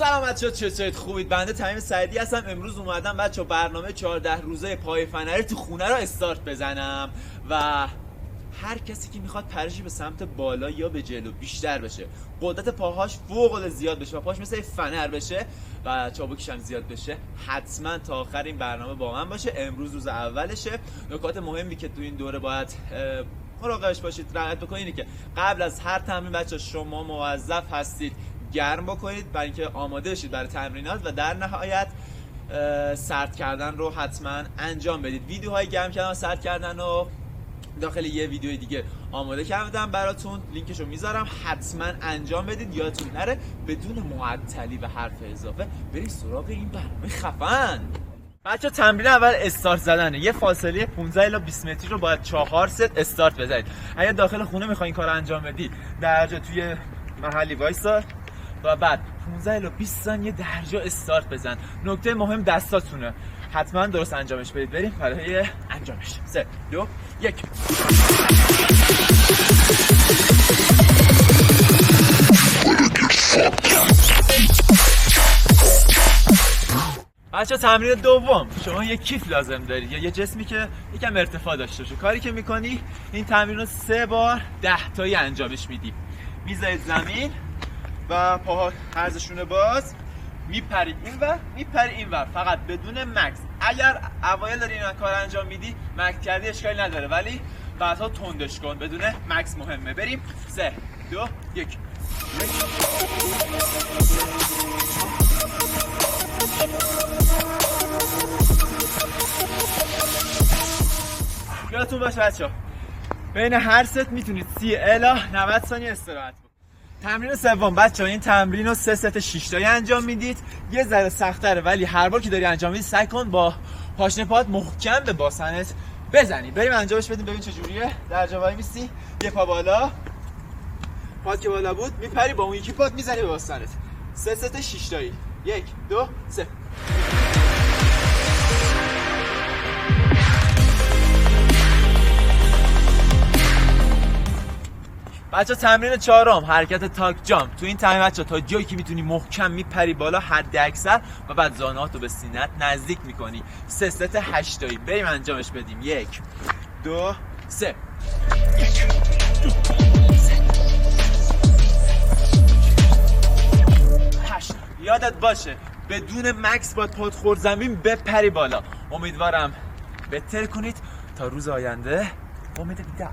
سلامت شد، چطورید؟ خوبید؟ بنده تمیم سعیدی هستم. امروز اومدم بچه برنامه 14 روزه پای فنری تو خونه رو استارت بزنم و هر کسی که میخواد پرشی به سمت بالا یا به جلو بیشتر بشه، قدرت پاهاش فوق العاده زیاد بشه و پاش مثل فنر بشه و چابکش هم زیاد بشه، حتما تا آخر این برنامه با من باشه. امروز روز اولشه. نکات مهمی که تو این دوره باید مراقبش باشید، رعایت بکنید اینه که قبل از هر تمرین بچه شما موظف هستید گرم بکنید برای اینکه آماده بشید برای تمرینات و در نهایت سرد کردن رو حتما انجام بدید. ویدیوهای گرم کردن و سرد کردن رو داخل یه ویدیو دیگه آماده کردم براتون، لینکشو میذارم، حتما انجام بدید. یادتون نره بدون معطلی و حرف اضافه برید سراغ این برنامه خفن. بچه تمرین اول استارت زدنه. یه فاصله 15 الی 20 متری رو باید 4 ست استارت بزنید. اگه داخل خونه میخواین کار انجام بدید، درجا توی محلی وایسا و بعد 15 الی 20 ثانیه درجا استارت بزن. نکته مهم دستاتونه، حتما درست انجامش بدید. بریم برای انجامش. 3 2 1. بچه تمرین دوم، شما یه کیف لازم دارید یا یه جسمی که یکم ارتفاع داشته باشه. کاری که میکنی این تمرین رو 3 بار 10 تایی انجامش میدی. میذارید زمین و پاها عرضشونه باز، میپرید این ور میپرید این ور، فقط بدون مکس. اگر اوایل داری این کار انجام میدی مکس کردی اشکالی نداره، ولی بعدها تندش کن، بدون مکس مهمه. بریم 3 2 1. یادتون باشه بچه‌ها بین هر ست میتونید 30 الی 90 ثانیه استراحت بکنید. تمرین سوم بچه‌ها، این تمرین رو 3 ست 6 تایی انجام میدید. یه ذره سخت‌تره ولی هر بار که داری انجام میدی سعی کن با پاشنه پات محکم به باسنت بزنی. بریم انجامش بدیم ببین چه جوریه. در جا وای میسی، یه پا بالا، پات که بالا بود میپری، با اون یکی پات میزنی به باسنت. 3 ست 6 تایی. 1 2 3. بچه تمرین چهارم، حرکت تاک جامپ. تو این تمرین بچه تا جایی که میتونی محکم میپری بالا حد اکثر و بعد زانوهاتو به سینت نزدیک میکنی. 3 ست 8 تایی. بریم انجامش بدیم. 1 2 3. یادت باشه بدون مکس باید پات خورد زمین بپری بالا. امیدوارم بهتر کنید تا روز آینده. امید دیدار.